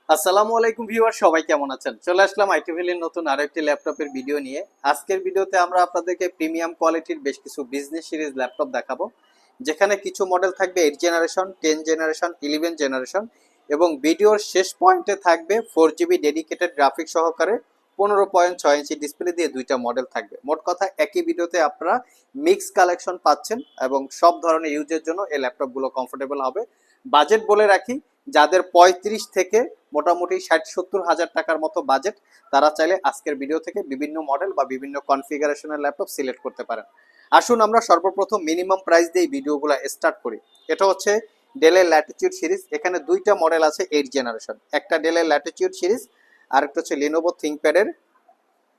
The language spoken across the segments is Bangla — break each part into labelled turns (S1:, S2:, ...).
S1: আসসালামু আলাইকুম ভিউয়ার, সবাই কেমন আছেন? চলে আসলাম আইটি ভ্যালির নতুন আরো একটি ল্যাপটপের ভিডিও নিয়ে। আজকের ভিডিওতে আমরা আপনাদেরকে প্রিমিয়াম কোয়ালিটির বেশ কিছু বিজনেস সিরিজ ল্যাপটপ দেখাবো, যেখানে কিছু মডেল থাকবে 8 জেনারেশন, 10 জেনারেশন, 11 জেনারেশন এবং ভিডিওর শেষ পয়েন্টে থাকবে 4GB ডেডিকেটেড গ্রাফিক সহকারে 15.6 ইঞ্চি ডিসপ্লে দিয়ে দুইটা মডেল থাকবে। মোট কথা একই ভিডিওতে আপনারা মিক্স কালেকশন পাচ্ছেন এবং সব ধরনের ইউজের জন্য এই ল্যাপটপগুলো কমফোর্টেবল হবে। বাজেট বলে রাখি, যাদের 35 থেকে মোটামুটি 60-70 হাজার টাকার মতো বাজেট, তারা চাইলে আজকের ভিডিও থেকে বিভিন্ন মডেল বা বিভিন্ন কনফিগারেশনের ল্যাপটপ সিলেক্ট করতে পারেন। আসুন আমরা সর্বপ্রথম মিনিমাম প্রাইস দিয়ে ভিডিওগুলো স্টার্ট করি। এটা হচ্ছে ডেলের ল্যাটিটিউড সিরিজ। এখানে দুইটা মডেল আছে 8 জেনারেশন, একটা ডেলের ল্যাটিটিউড সিরিজ আর একটা হচ্ছে লিনোভো থিংকপ্যাডের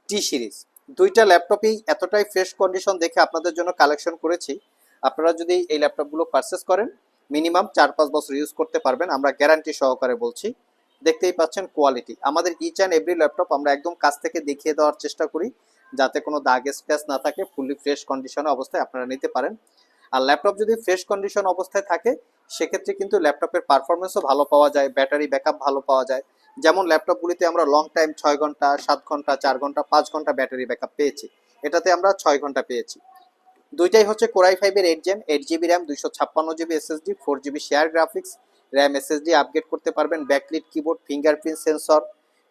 S1: টি সিরিজ। দুইটা ল্যাপটপই এতটাই ফ্রেশ কন্ডিশন দেখে আপনাদের জন্য কালেকশন করেছি। আপনারা যদি এই ল্যাপটপগুলো পারচেস করেন মিনিমাম 4-5 বছর ইউজ করতে পারবেন, আমরা গ্যারান্টি সহকারে বলছি। দেখতেই পাচ্ছেন কোয়ালিটি, আমাদের ইচ অ্যান্ড এভরি ল্যাপটপ আমরা একদম কাছ থেকে দেখিয়ে দেওয়ার চেষ্টা করি যাতে কোনো দাগ স্ক্র্যাচ না থাকে, ফুললি ফ্রেশ কন্ডিশনে অবস্থায় আপনারা নিতে পারেন। আর ল্যাপটপ যদি ফ্রেশ কন্ডিশন অবস্থায় থাকে সেক্ষেত্রে কিন্তু ল্যাপটপের পারফরমেন্সও ভালো পাওয়া যায়, ব্যাটারি ব্যাকআপ ভালো পাওয়া যায়। যেমন ল্যাপটপগুলিতে আমরা লং টাইম 6 ঘন্টা, 7 ঘন্টা, 4 ঘন্টা, 5 ঘন্টা ব্যাটারি ব্যাকআপ পেয়েছি, এটাতে আমরা 6 ঘন্টা পেয়েছি। দুইটাই হচ্ছে কোরাই 5-এর 8 gen, 8GB RAM, 256GB SSD, 4GB share graphics, RAM SSD upgrade করতে পারবেন, backlit keyboard, fingerprint sensor,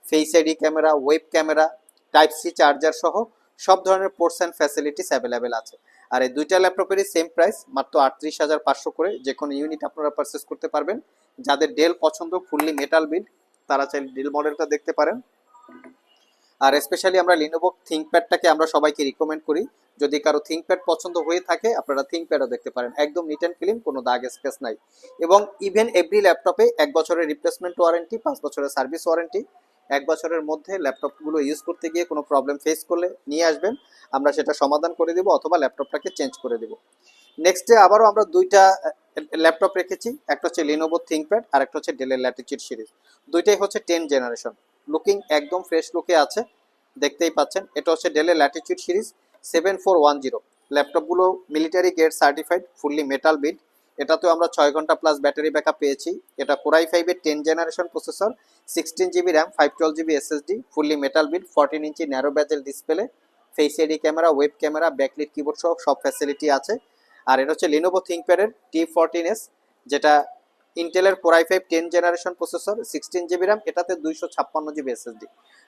S1: face ID camera, web camera, type C charger সহ সব ধরনের পোর্টস অ্যান্ড ফ্যাসিলিটিস অ্যাভেলেবেল আছে। আর এই দুইটা ল্যাপটপেরই সেম প্রাইস, মাত্র 38,500 করে যে কোনো ইউনিট আপনারা পারচেস করতে পারবেন। যাদের ডেল পছন্দ, ফুললি মেটাল বিল্ড, তারা চাইলে ডেল মডেলটা দেখতে পারেন। আর স্পেশালি আমরা লিনোভো থিংকপ্যাডটাকে আমরা সবাইকে রিকমেন্ড করি। যদি কারো থিংকপ্যাড পছন্দ হয়ে থাকে আপনারা থিংকপ্যাডও দেখতে পারেন, একদম নিট অ্যান্ড ক্লিন, কোনো দাগ স্ক্র্যাচ নাই। এবং ইভেন এভরি ল্যাপটপে 1 বছরের রিপ্লেসমেন্ট ওয়ারেন্টি, 5 বছরের সার্ভিস ওয়ারেন্টি। 1 বছরের মধ্যে ল্যাপটপগুলো ইউজ করতে গিয়ে কোনো প্রবলেম ফেস করলে নিয়ে আসবেন, আমরা সেটা সমাধান করে দেবো অথবা ল্যাপটপটাকে চেঞ্জ করে দেবো। নেক্সটে আবারও আমরা দুইটা ল্যাপটপ রেখেছি, একটা হচ্ছে লিনোভো থিংকপ্যাড আর একটা হচ্ছে ডেলের ল্যাটিটিউড সিরিজ। দুইটাই হচ্ছে 10 জেনারেশন, লুকিং একদম ফ্রেশ লুকে আছে, দেখতেই পাচ্ছেন। এটা হচ্ছে ডেলের ল্যাটিটিউড সিরিজ 7410। ল্যাপটপগুলো military grade certified, fully metal build. এটাতেও আমরা 6 ঘন্টা প্লাস ব্যাটারি ব্যাকআপ পেয়েছি। এটা কোরাই 5-এর 10 generation processor, 16GB RAM, 512GB SSD, fully metal build, 14 inch narrow bezel display, face ID camera, web camera, backlit keyboard সহ সব ফ্যাসিলিটি আছে। আর এটা হচ্ছে লিনোভো থিংকপ্যাডের T14s, যেটা ইন্টেলের core i 5 10 generation processor, 16GB RAM, এটাতে 256GB SSD।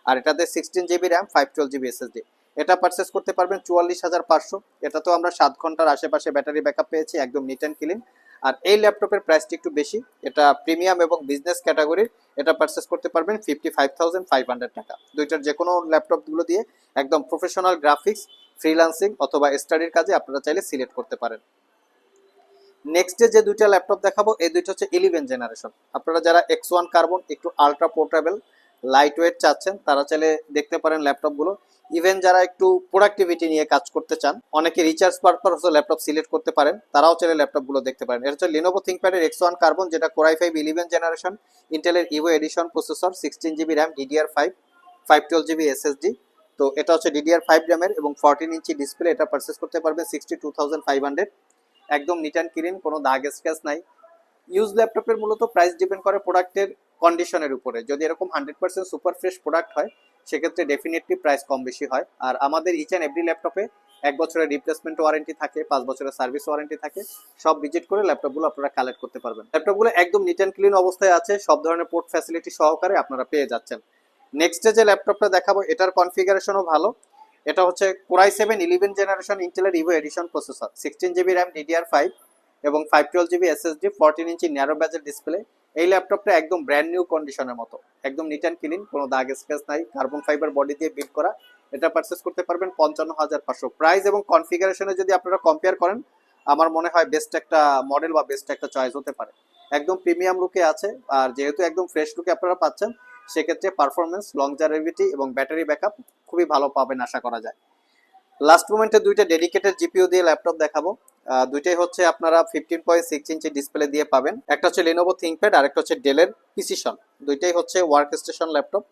S1: আর এটাতে 16GB র্যাম, 512GB SSD। এটা পারচেস করতে পারবেন 44,500। এটাতেও আমরা 7 ঘন্টার আশেপাশে ব্যাটারি ব্যাকআপ পেয়েছি, একদম নিট অ্যান্ড ক্লিন। আর এই ল্যাপটপের প্রাইসটি একটু বেশি, এটা প্রিমিয়াম এবং বিজনেস ক্যাটাগরির। এটা পারচেস করতে পারবেন 55,500 টাকা। দুইটার যে কোনো ল্যাপটপগুলো দিয়ে একদম প্রফেশনাল গ্রাফিক্স, ফ্রিল্যান্সিং অথবা স্টাডির কাজে আপনারা চাইলে সিলেক্ট করতে পারেন। নেক্সটে যে দুইটা ল্যাপটপ দেখাবো এই দুইটা হচ্ছে 11 জেনারেশন। আপনারা যারা X1 কার্বন একটু আলট্রা পোর্টেবল লাইট ওয়েট চাচ্ছেন তারা চাইলে দেখতে পারেন ল্যাপটপগুলো। ইভেন যারা একটু প্রোডাক্টিভিটি নিয়ে কাজ করতে চান, অনেকে রিচার্জ পারপাস ল্যাপটপ সিলেক্ট করতে পারেন, তারাও চাইলে ল্যাপটপগুলো দেখতে পারেন। এটা হচ্ছে লিনোভো থিংকপ্যাডের X1 কার্বন, যেটা কোরাই 5 11 জেনারেশন, ইন্টেলের Evo edition processor, 16GB RAM, DDR5, 512GB SSD। তো এটা হচ্ছে DDR5 র্যামের এবং 14 ইঞ্চি ডিসপ্লে। এটা পারচেস করতে পারবেন 62,500। একদম নিট অ্যান্ড ক্লিন, কোনো দাগ স্ক্র্যাচ নাই। ইউজ ল্যাপটপের মূলত প্রাইস ডিপেন্ড করে প্রোডাক্টের কন্ডিশনের উপরে। যদি এরকম 100% সুপার ফ্রেশ প্রোডাক্ট হয় সেক্ষেত্রে ডেফিনেটলি প্রাইস কম বেশি হয়। আর আমাদের ইচ অ্যান্ড এভরি ল্যাপটপে 1 বছরের রিপ্লেসমেন্ট ওয়ারেন্টি থাকে, 5 বছরের সার্ভিস ওয়ারেন্টি থাকে। সব ভিজিট করে ল্যাপটপগুলো আপনারা কালেক্ট করতে পারবেন। ল্যাপটপগুলো একদম নিট অ্যান্ড ক্লিন অবস্থায় আছে, সব ধরনের পোর্ট ফ্যাসিলিটি সহকারে আপনারা পেয়ে যাচ্ছেন। নেক্সটে যে ল্যাপটপটা দেখাবো এটার কনফিগারেশনও ভালো। এটা হচ্ছে কোরাই 7 11 জেনারেশন, ইন্টেলের Evo edition processor, 16GB RAM, DDR5 এবং 512GB SSD, 14 inch narrow bezel display. এই ল্যাপটপটা একদম ব্র্যান্ড নিউ কন্ডিশনের মতো, একদম নিট অ্যান্ড ক্লিন, কোনো দাগ স্ক্র্যাচ নাই, কার্বন ফাইবার বডি দিয়ে বিল্ড করা। এটা পারচেস করতে পারবেন 55,500। প্রাইস এবং কনফিগারেশনে যদি আপনারা কম্পেয়ার করেন আমার মনে হয় বেস্ট একটা মডেল বা বেস্ট একটা চয়েস হতে পারে। একদম প্রিমিয়াম লুকে আছে, আর যেহেতু একদম ফ্রেশ লুকে আপনারা পাচ্ছেন সেক্ষেত্রে পারফরমেন্স, লংজারিভিটি এবং ব্যাটারি ব্যাকআপ খুবই ভালো পাবেন আশা করা যায়। লাস্ট মোমেন্টে দুইটা ডেডিকেটেড জিপিইউ দিয়ে ল্যাপটপ দেখাবো। দুইটাই হচ্ছে আপনারা 15.6 ইঞ্চি ডিসপ্লে দিয়ে পাবেন। একটা হচ্ছে লিনোভো থিংকপ্যাড আর একটা হচ্ছে ডেলের প্রিসিশন। দুইটাই হচ্ছে ওয়ার্ক স্টেশন ল্যাপটপ।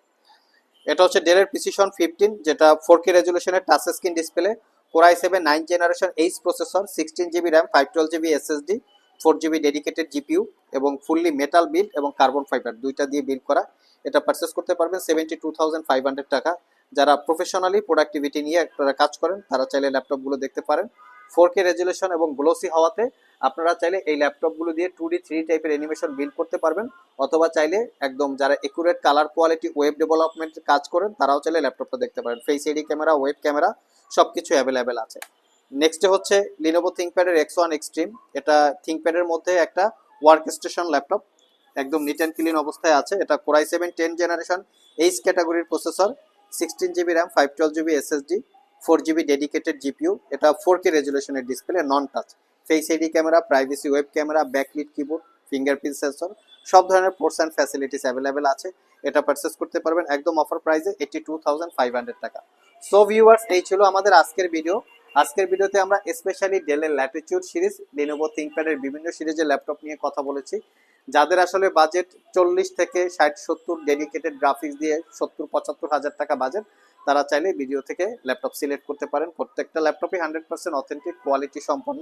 S1: এটা হচ্ছে ডেলের প্রিসিশন 15, যেটা 4K রেজুলেশনের touch screen display, Core i 7 9 generation H processor, 16GB RAM, 512GB SSD, 4GB dedicated GPU এবং ফুললি মেটাল বিল্ড এবং কার্বন ফাইবার দুইটা দিয়ে বিল্ড করা। এটা পারচেস করতে পারবেন 72,500 টাকা। যারা প্রফেশনালি প্রোডাক্টিভিটি নিয়ে আপনারা কাজ করেন তারা চাইলে ল্যাপটপগুলো দেখতে পারেন। 4K রেজুলেশন এবং গ্লোসি হওয়াতে আপনারা চাইলে এই ল্যাপটপগুলো দিয়ে 2D 3D টাইপের অ্যানিমেশন বিল্ড করতে পারবেন, অথবা চাইলে একদম যারা একুরেট কালার কোয়ালিটি ওয়েব ডেভেলপমেন্টের কাজ করেন তারাও চাইলে ল্যাপটপটা দেখতে পারেন। Face ID camera, web camera সবকিছু অ্যাভেলেবেল আছে। নেক্সট হচ্ছে লিনোভো থিংকপ্যাডের X1 এক্সট্রিম। এটা থিংকপ্যাডের মধ্যে একটা ওয়ার্ক স্টেশন ল্যাপটপ, একদম নিট অ্যান্ড ক্লিন অবস্থায় আছে। এটা Core i7 10 জেনারেশন এইচ ক্যাটাগরির processor, 16GB RAM, 512GB SSD, 4GB dedicated GPU. এটা 4K রেজুলেশনের display, non touch, face ID camera, privacy web camera, backlit keyboard, fingerprint sensor, সব ধরনের পোর্টস অ্যান্ড ফ্যাসিলিটিস অ্যাভেলেবেল আছে। এটা পারচেস করতে পারবেন একদম অফার প্রাইসে 82,500 টাকা। সো ভিউয়ার্স, এই ছিল আমাদের আজকের ভিডিও। আজকের ভিডিওতে আমরা স্পেশালি ডেলের ল্যাটিটিউড সিরিজ, লিনোভো থিংকপ্যাডের বিভিন্ন সিরিজের ল্যাপটপ নিয়ে কথা বলেছি। যাদের আসলে বাজেট 40 থেকে 60-70 ডেডিকেটেড গ্রাফিক্স দিয়ে 70-75 হাজার টাকা বাজেট, তারা চাইলে ভিডিও থেকে ল্যাপটপ সিলেক্ট করতে পারেন। প্রত্যেকটা ল্যাপটপই 100% অথেন্টিক কোয়ালিটি সম্পন্ন।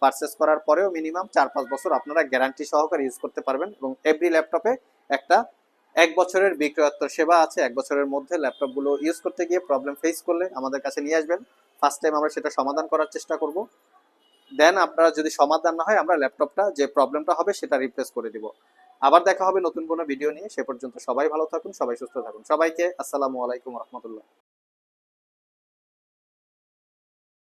S1: পারচেস করার পরেও মিনিমাম 4-5 বছর আপনারা গ্যারান্টি সহকারে ইউজ করতে পারবেন, এবং এভরি ল্যাপটপে একটা 1 বছরের বিক্রয়োত্তর সেবা আছে। 1 বছরের মধ্যে ল্যাপটপগুলো ইউজ করতে গিয়ে প্রবলেম ফেস করলে আমাদের কাছে নিয়ে আসবেন। ফার্স্ট টাইম আমরা সেটা সমাধান করার চেষ্টা করব। দেন আপনারা যদি সমাধান না হয়, আমরা ল্যাপটপটা যে প্রবলেমটা হবে সেটা রিপ্লেস করে দিব। আবার দেখা হবে নতুন কোনো ভিডিও নিয়ে। সে পর্যন্ত সবাই ভালো থাকুন, সবাই সুস্থ থাকুন। সবাইকে আসসালামু আলাইকুম রহমতুল্লাহ।